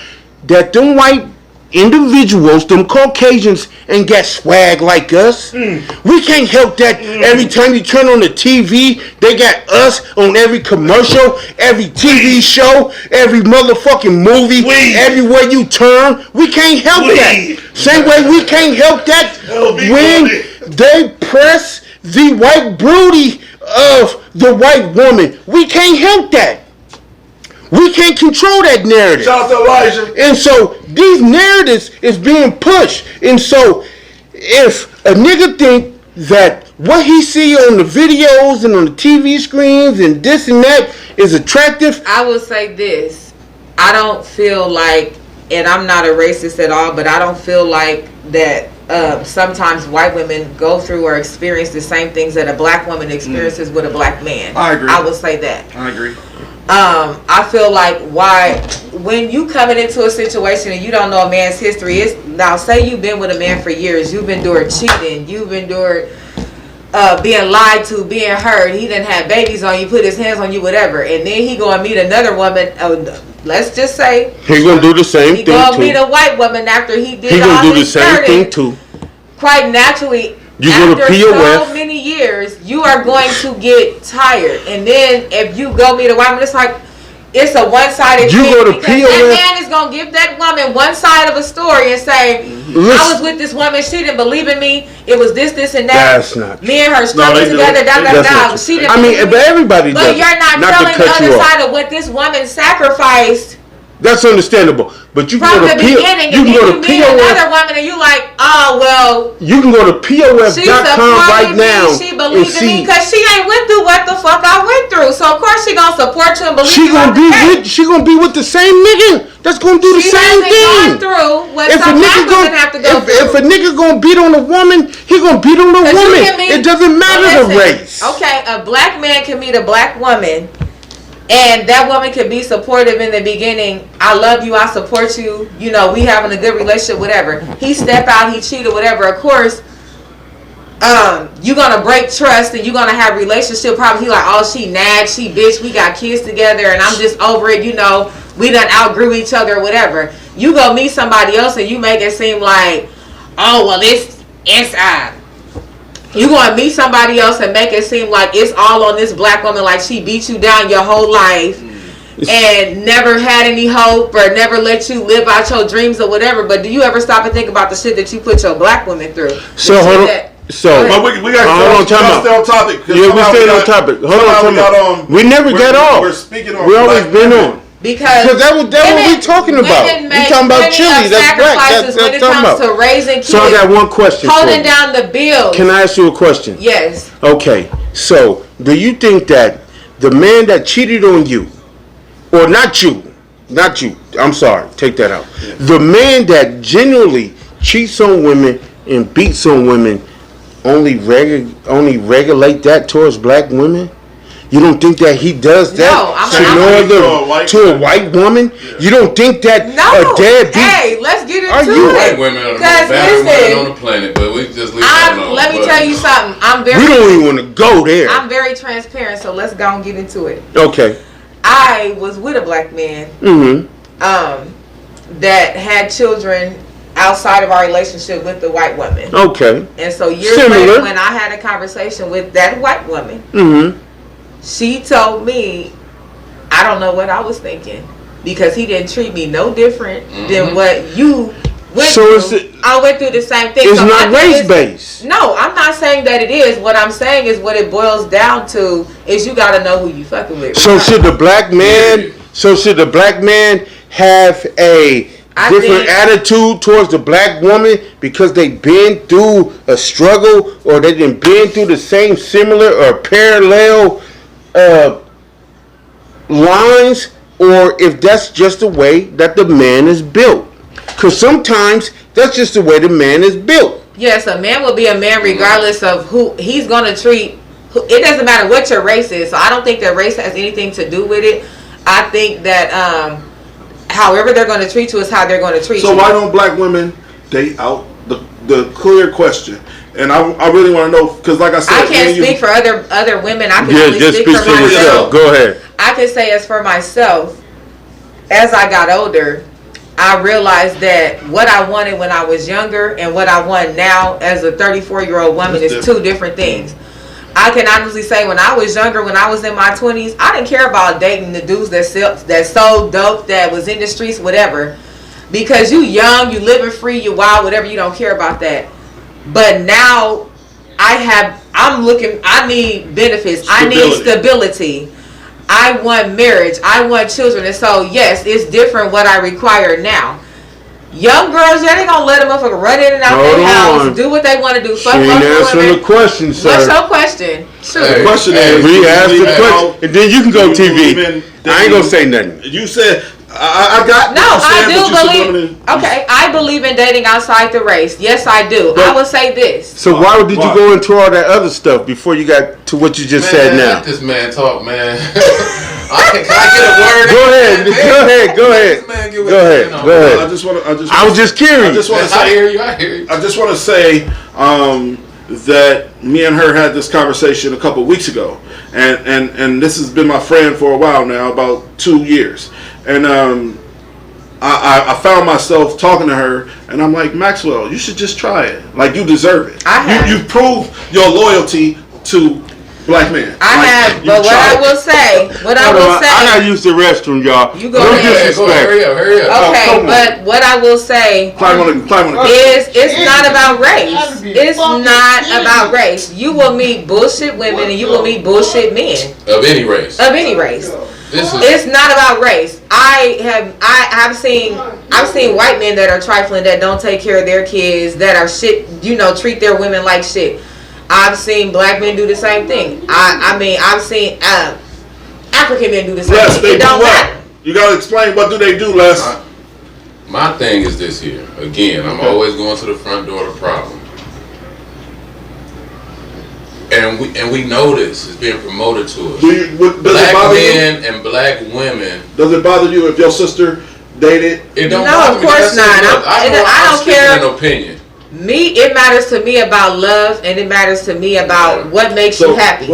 that them white individuals, them Caucasians, ain't got swag like us. We can't help that every time you turn on the TV, they got us on every commercial, every TV show, every motherfucking movie, everywhere you turn. We can't help that. Same way we can't help that when they press the white broody of the white woman. We can't help that. We can't control that narrative. Shout out to Elijah. And so these narratives is being pushed. And so if a nigga think that what he see on the videos and on the TV screens and this and that is attractive, I will say this. I don't feel like, and I'm not a racist at all, but I don't feel like that sometimes white women go through or experience the same things that a black woman experiences with a black man. I agree. I will say that. I agree. I feel like when you coming into a situation and you don't know a man's history, is now say you've been with a man for years, you've endured cheating, you've endured being lied to, being hurt, he done had babies on you, put his hands on you, whatever, and then he gonna meet another woman. Let's just say he gonna do the same he thing gonna too. meet a white woman after he did He all gonna do the his same flirting. thing too. Quite naturally, You go to after POF. so many years, you are going to get tired. And then if you go meet a woman, it's like it's a one-sided You thing. go to because POF. that man is gonna give that woman one side of a story and say, I was with this woman, she didn't believe in me. It was this, and that. That's not true. Me and her struggled they do. together, That's not true. She didn't I mean, believe but me. everybody does. But you're not to telling the cut you other off. side of what this woman sacrificed That's understandable. But you can from go the to beginning. you And can then go you to meet another POF. woman and you like, oh, well, You can go to she POF.com right supported now me, she and believed in me see. because she ain't went through what the fuck I went through. So of course she gonna support you and believe She you. gonna be with. She gonna be with the same nigga that's gonna do the She same hasn't gone thing. through what If a some black nigga women have to go if through. a nigga gonna beat on a woman, he gonna beat on the 'Cause you woman. can meet- It doesn't matter Well, the listen, race. Okay, a black man can meet a black woman, and that woman could be supportive in the beginning. I love you, I support you. You know, we having a good relationship, whatever. He step out, he cheated, whatever. Of course, you're gonna break trust, and you're gonna have relationship problems. He like, oh, she nagged, she bitch, we got kids together, and I'm just over it. You know, we done outgrew each other, whatever. You go meet somebody else, and you make it seem like, oh, well, it's you gonna meet somebody else and make it seem like it's all on this black woman, like she beat you down your whole life and never had any hope or never let you live out your dreams or whatever. But do you ever stop and think about the shit that you put your black woman through? So The shit hold on. that- So But we got hold on, time out. stay on topic. 'cause Yeah, we somehow staying on got- topic. Hold somehow on, time we got out. on. We never got off. We're speaking on. We always black been women. on. Because That what we talking about. women We make talking about plenty chili. of That's black. sacrifices when it talking comes about. to raising kids, So I got one question for holding you. down the bills. Can I ask you a question? Yes. Okay, so do you think that the man that cheated on you, or not you, I'm sorry, take that out. The man that genuinely cheats on women and beats on women only regulate that towards black women? You don't think that he does that No, I'm to not- no To a other white to a woman. white woman? You don't think that No. a deadbeat? Hey, let's get into Are you it. White women are the most Because valuable women listen, on the planet, but we just leave that alone. let me But- tell you something. We don't even want to go there. I'm very transparent, so let's go and get into it. Okay. I was with a black man Mm-hmm. that had children outside of our relationship with the white woman. Okay. And so years Similar. later, when I had a conversation with that white woman, Mm-hmm. she told me, I don't know what I was thinking, because he didn't treat me no different than what you went So through. it's- I went through the same thing. It's So not my thing race is- based. No, I'm not saying that it is. What I'm saying is what it boils down to is you got to know who you fucking with. So should the black man? So should the black man have a I different think- attitude towards the black woman because they been through a struggle, or they done been through the same similar or parallel lines, or if that's just the way that the man is built? Because sometimes that's just the way the man is built. Yes, a man will be a man regardless of who he's going to treat. It doesn't matter what your race is. So I don't think that race has anything to do with it. I think that however they're going to treat you is how they're going to treat you. So why don't black women date out? The clear question And I really want to know, because like I said, I can't speak for other women. I can Yeah, only just speak speak for for yourself. myself. Go ahead. I can say as for myself, as I got older, I realized that what I wanted when I was younger and what I want now as a 34-year-old woman is two different things. I can honestly say when I was younger, when I was in my 20s, I didn't care about dating the dudes that sold dope, that was in the streets, whatever. Because you young, you living free, you wild, whatever, you don't care about that. But now I need benefits. I need stability. I want marriage. I want children. And so, yes, it's different what I require now. Young girls, yeah, they gonna let a motherfucker run in and out their house, do what they want to do. She ain't answering the question, sir. What's your question? The question is, we asked the question, and then you can go TV. I ain't gonna say nothing. You said I got. No, I do believe. Okay, I believe in dating outside the race. Yes, I do. But, I will say this. So why did you go into all that other stuff before you got to what you just said now? Let this man talk, man. Can I get a word? Go ahead. I was just curious. I just want to say. I hear you. I just want to say that me and her had this conversation a couple weeks ago, and this has been my friend for a while now, about 2 years, and I found myself talking to her, and I'm like, Maxwell, you should just try it. Like, you deserve it. You prove your loyalty to black men. I have, but what I will say, I gotta use the restroom, y'all. You go no ahead. disrespect. Hurry up. Okay, but what I will say is it's not about race. It's not about race. You will meet bullshit women and you will meet bullshit men. Of any race. It's not about race. I've seen white men that are trifling, that don't take care of their kids, that are shit, treat their women like shit. I've seen black men do the same thing. I've seen African men do the same thing. It don't matter. You gotta explain, what do they do, Les? My thing is this here. Again, I'm always going to the front door of the problem. And we know this is being promoted to us. Black men and black women. Does it bother you if your sister dated? It don't no, bother of me. course not. I don't care. An opinion. It matters to me about love, and it matters to me about what makes you happy.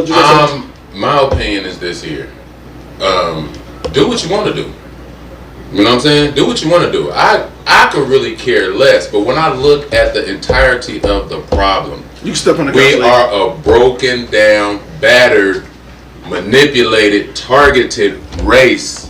My opinion is this here. Do what you want to do. You know what I'm saying? Do what you want to do. I could really care less, but when I look at the entirety of the problem, you step on the we are a broken down, battered, manipulated, targeted race.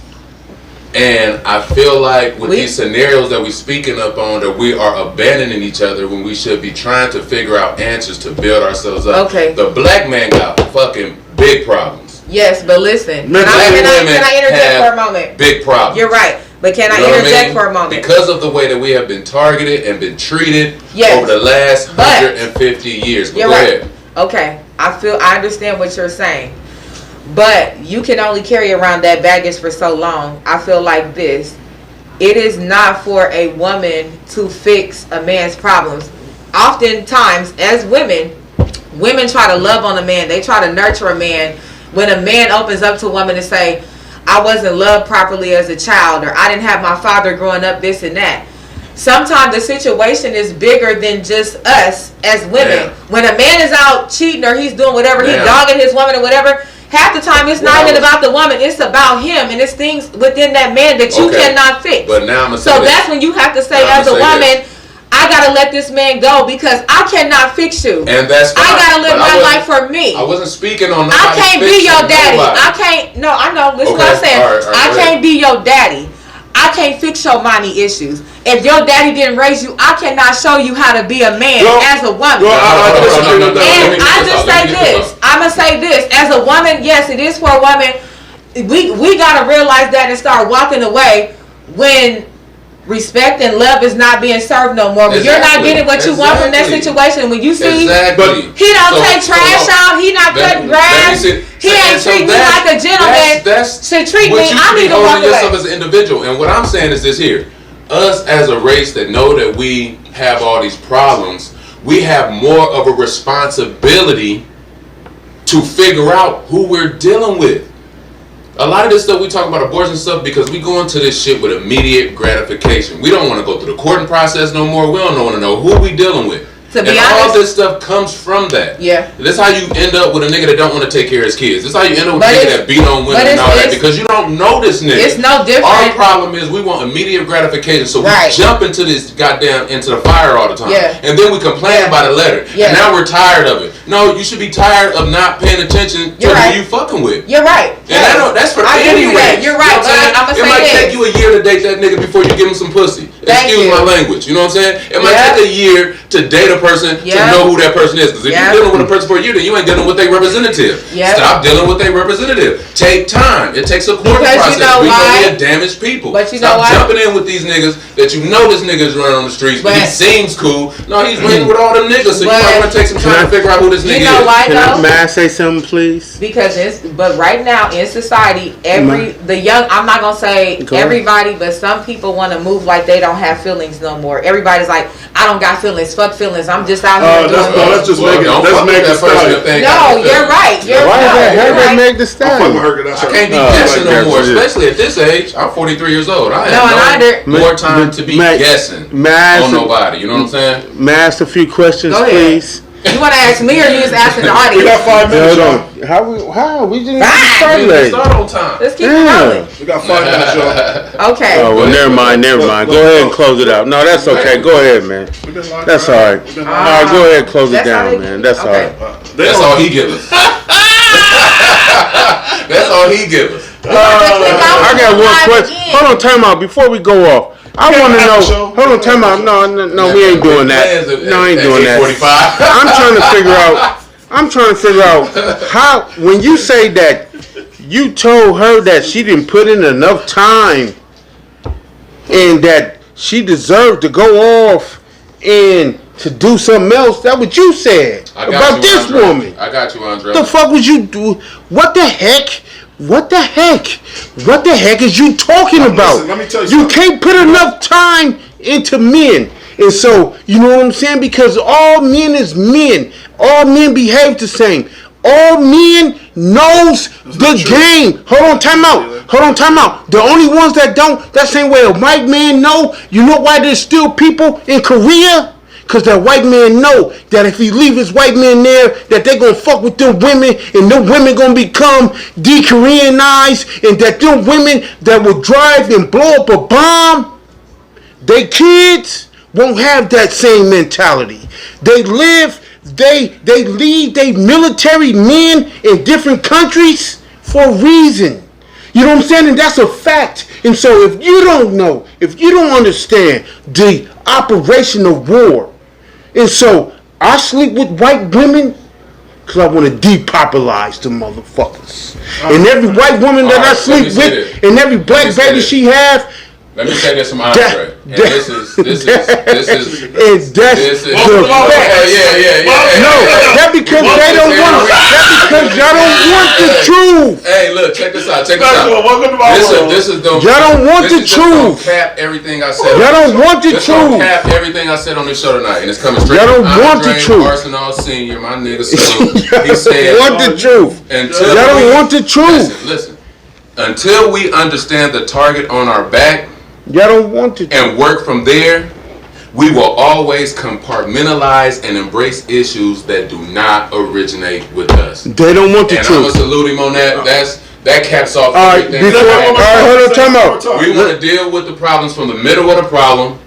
And I feel like with these scenarios that we're speaking up on, that we are abandoning each other when we should be trying to figure out answers to build ourselves up. Okay. The black man got fucking big problems. Yes, but listen. Can I interject for a moment? Big problems. You're right. But can I interject for a moment? Because of the way that we have been targeted and been treated over the last 150 years. But go ahead. Okay. I understand what you're saying. But you can only carry around that baggage for so long. I feel like this. It is not for a woman to fix a man's problems. Oftentimes, as women try to love on a man. They try to nurture a man. When a man opens up to a woman and say, I wasn't loved properly as a child, or I didn't have my father growing up, this and that. Sometimes the situation is bigger than just us as women. Yeah. When a man is out cheating or he's doing whatever, he's dogging his woman or whatever, half the time it's not even about the woman, it's about him, and it's things within that man that you cannot fix. But now that's when you have to say, as a woman, I gotta let this man go because I cannot fix you. And that's fine. I gotta live my life for me. I wasn't speaking on I can't be your daddy. I can't. No, I know. Listen what I'm saying. I can't be your daddy. I can't fix your mommy issues. If your daddy didn't raise you, I cannot show you how to be a man as a woman. And I just say this. I'm gonna say this. As a woman, yes, it is for a woman. We gotta realize that and start walking away when respect and love is not being served no more. When you're not getting what you want from that situation. When you see he don't take trash out, he not cutting grass, he ain't treating me like a gentleman should treat me, I need to walk away. Yourself as an individual. And what I'm saying is this here. Us as a race that know that we have all these problems, we have more of a responsibility to figure out who we're dealing with. A lot of this stuff we talk about abortion stuff because we go into this shit with immediate gratification. We don't want to go through the courting process no more. We don't want to know who we dealing with. To be and all honest, this stuff comes from that. Yeah. This how you end up with a nigga that don't want to take care of his kids. This how you end up with But a nigga it's- that beat on women but and all that it's- because you don't know this nigga. it's no different. Our problem is we want immediate gratification, so we Right. jump into this goddamn into the fire all the time. Yeah. And then we complain Yeah. about a letter. Yeah. And now we're tired of it. No, you should be tired of not paying attention to You're right. who you fucking with. You're right. And I don't, that's for I give any you that. race. You're You right, know what but I'm saying? I'ma It say might this. take you a year to date that nigga before you give him some pussy. Thank Excuse you. my language. You know what I'm saying? It might Yeah. take a year to date a person Yeah. to know who that person is. Because if Yeah. you're dealing with a person for a year, then you ain't dealing with their representative. Yeah. Stop dealing with their representative. Take time. It takes a court Because you process. know we why? know we are damaged people. But you Stop know why? jumping in with these niggas that you know this nigga's running on the streets, but he But- seems cool. No, he's running with all them niggas, so you But- might want to take some time to figure out who this nigga You know is. why though? May I say something, please? Because but right now in society, I'm not gonna say Go ahead. everybody, but some people want to move like they don't have feelings no more. Everybody's like, I don't got feelings. Fuck feelings. I'm just out here doing Let's this. just make it. Don't Let's fuck make with it that person start. if they ain't No, got no you're feelings. right. You're Why no, did that you're hurt right. Meg Thee I'm fucking Stallion? with her. That's I can't be Oh, guessing like no more, that shit. especially at this age. I'm 43 years old. I No, and have neither. more time to be May- guessing may I on ask- nobody. You know what I'm saying? May I ask a few questions, Go ahead. please? You want to ask me or you just asking the We audience? got 5 minutes, Hold y'all. on. How? We didn't Ah! start We didn't late. start on time. Let's keep it Damn. rolling. We got 5 minutes, y'all. Okay. Oh, well, never mind. Go ahead and close it out. No, that's okay. Go ahead, man. We've been locked That's out. all right. We've been All locked right, go ahead and close it That's how down, they- man. That's all okay. right. They That's don't- all he give us. That's all he give us. I got one question. Hold on, time out. Before we go off, I want to know. Hold on, time out. No, we ain't doing that. No, I ain't doing that. 45. I'm trying to figure out how, when you say that you told her that she didn't put in enough time and that she deserved to go off and to do something else, that's what you said I got about you, this Andre. woman. I got you, Andre. What the fuck was you do? What the heck? What the heck? What the heck is you talking about? Listen, let me tell you You something. can't put enough time into men. And so, you know what I'm saying? Because all men is men. All men behave the same. All men knows the game. Hold on, time out. The only ones that don't, that same way a white man know. You know why there's still people in Korea? Because that white man know that if he leave his white man there, that they going to fuck with them women, and them women going to become de-Koreanized, and that them women that will drive and blow up a bomb, they kids won't have that same mentality. They lead they military men in different countries for a reason. You know what I'm saying? And that's a fact. And so if you don't know, if you don't understand the operation of war, and so I sleep with white women because I want to depopularize the motherfuckers. And every white woman that I Alright, let me sleep say with, this. and every Let black me say baby this. she have, Let me say this from Andre. And this is and that's the the fact. yeah. No, that because they don't want it. That because y'all don't want the truth. Hey, look, check this out. Check this out. Welcome to my world. This is gonna, Y'all don't want the this is just gonna truth. cap everything I said. Y'all don't want the This gonna truth. cap everything I said on this show tonight, and it's coming straight. Y'all don't from want the Andre truth. Arsenal Senior, my nigga. So Y'all he said, don't want the truth. until Y'all don't we- want the truth. Listen. Until we understand the target on our back Y'all don't want the truth. and work from there, we will always compartmentalize and embrace issues that do not originate with us. They don't want the And I'm gonna truth. salute him on that. That caps off All right, everything. before, all right, hold on, time out. We want to deal with the problems from the middle of the problem.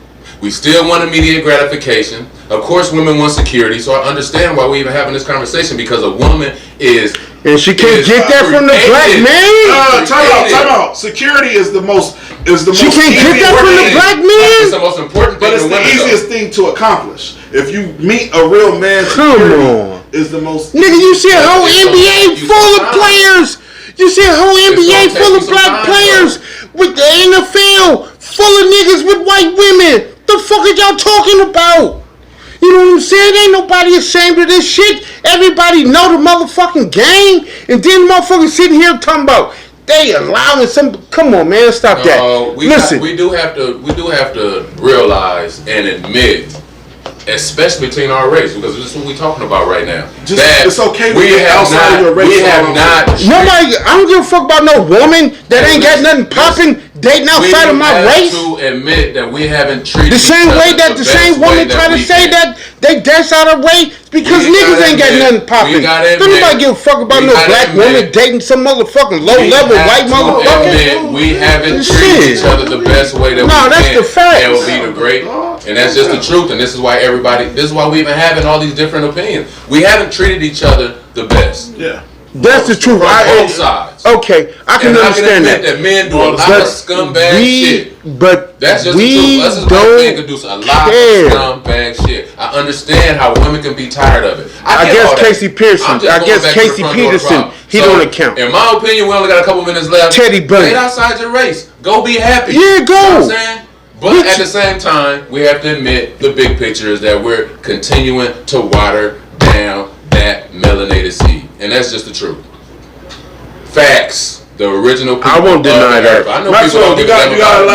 We still want immediate gratification. Of course, women want security, so I understand why we even having this conversation, because a woman is. And she can't is get that from the black created. man. Time out. Security is the most. She can't get that from the black It's the man. most important thing But it's to the women, though. easiest thing to accomplish. If you meet a real man, Come security on. is the most. Nigga, you see a whole It's gonna NBA take you full some of time. players. You see a whole NBA gonna take full you of some black time, players with the NFL full of niggas with white women. The fuck are y'all talking about? You know what I'm saying? Ain't nobody ashamed of this shit. Everybody know the motherfucking game. And then motherfuckers sitting here talking about they allowing some. Come on, man, stop that. Listen, We do have to realize and admit, especially between our race, because this is what we're talking about right now. Just- that it's okay to we get have outside not, of your race we all have over. not. nobody. I don't give a fuck about no woman that ain't got nothing popping dating outside of my race. To admit that we haven't treated The same each way other that the same woman try to say that they dance out of race because niggas ain't got nothing popping. Don't nobody give a fuck about no black woman dating some motherfucking low level white motherfucker. We haven't treated each other the best way that we can. No, that's the fact. LB the great, and that's just the truth. And this is why this is why we even having all these different opinions. We haven't treated each other the best. Yeah. That's the truth. Both sides. Okay, I can understand that. That men do a lot of scumbag shit. But that's just we the truth. Us as black men can do a lot of scumbag shit. I understand how women can be tired of it. I guess Casey Pearson. I guess Casey Peterson. He don't account. In my opinion, we only got a couple minutes left. Teddy Bunny. Get outside your race. Go be happy. Yeah, go. You know what I'm saying? But at the same time, we have to admit the big picture is that we're continuing to water down that melanated seed. And that's just the truth. Facts. The original people. I won't deny that. I know Maxwell, people don't you got a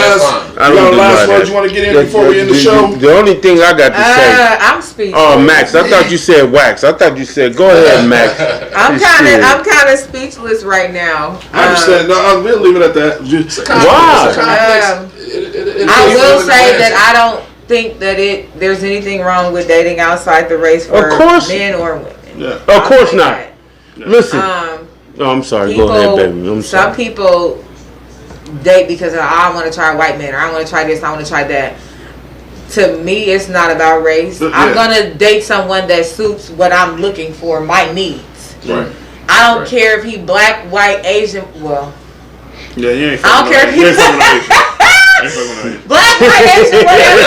last words you want to get in before we end the show? The only thing I got to say. I'm speechless. Oh, Max, I thought you said wax. I thought you said go ahead, Max. I'm kind of speechless right now. I understand. No, we'll leave it at that. Why? I will say that I don't think that there's anything wrong with dating outside the race for men or women. Yeah. Of course not. Listen. Oh, I'm sorry. Go ahead, baby. Some people date because I want to try white men, or I want to try this, I want to try that. To me, it's not about race. Yeah. I'm gonna date someone that suits what I'm looking for, my needs. Right. I don't care if he black, white, Asian. Well, yeah, you ain't. I don't care if he black, white, Asian, whatever.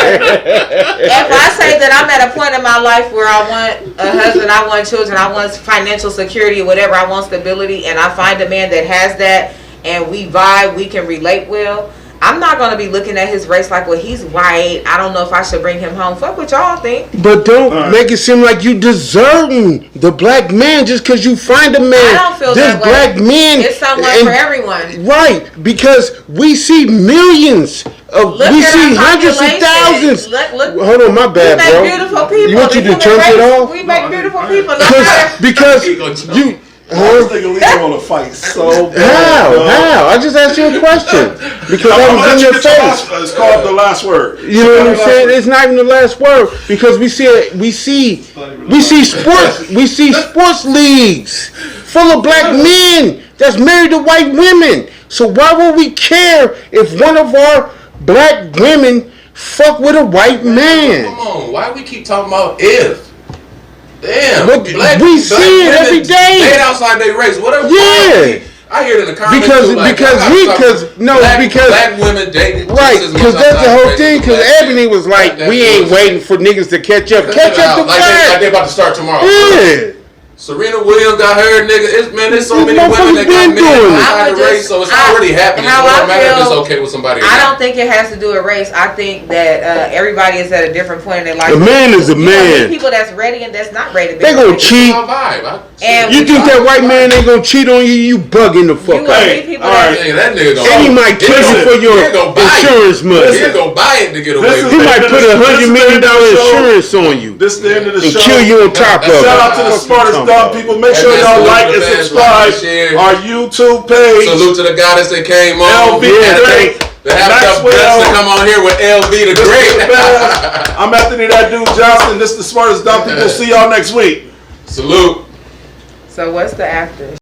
If I say that I'm at a point in my life where I want a husband, I want children, I want financial security, whatever, I want stability, and I find a man that has that, and we vibe, we can relate well, I'm not going to be looking at his race like, well, he's white, I don't know if I should bring him home. Fuck what y'all think. But don't make it seem like you deserting the black man just because you find a man. I don't feel this that way. Black men, it's someone for everyone. Right, because we see millions of, we see hundreds of thousands. Hold on, my bad, bro. We make beautiful people. You want you to church it off? We make beautiful people. Because you. I was thinking Leo want to fight so bad. How? I just asked you a question because I was in your face. It's called the last word. You know what I'm saying? It's not even the last word because we see sports leagues full of black men that's married to white women. So why would we care if one of our black women fuck with a white man? Come on, why we keep talking about if? Damn, we see it every day. Date outside their race, whatever. Yeah, I hear it in the comments because black women dating. Right, because that's the whole thing. Because Ebony was like, we ain't waiting for niggas to catch up. Catch up to like they about to start tomorrow. Yeah. Serena Williams got her nigga. There's so many women that got men outside the race, so it's already happening. It don't matter if it's okay with somebody. I don't think it has to do with race. I think that everybody is at a different point in their life. A man is a man. People that's ready and that's not ready. They gonna cheat. And you think that white man ain't gonna cheat on you? You bugging the fuck out. Hey, that nigga gonna. And he might kill you for your insurance money. He'll go buy it to get away. He might put $100 million insurance on you. This is the end of the show. And kill you on top of it. Shout out to the smartest dumb people. Make sure y'all like and subscribe our YouTube page. Salute to the goddess that came on. LB the Great. To have the guts to come on here with LB the Great. I'm Anthony That Dude Johnson. This is the smartest dumb people. See y'all next week. Salute. So what's the after?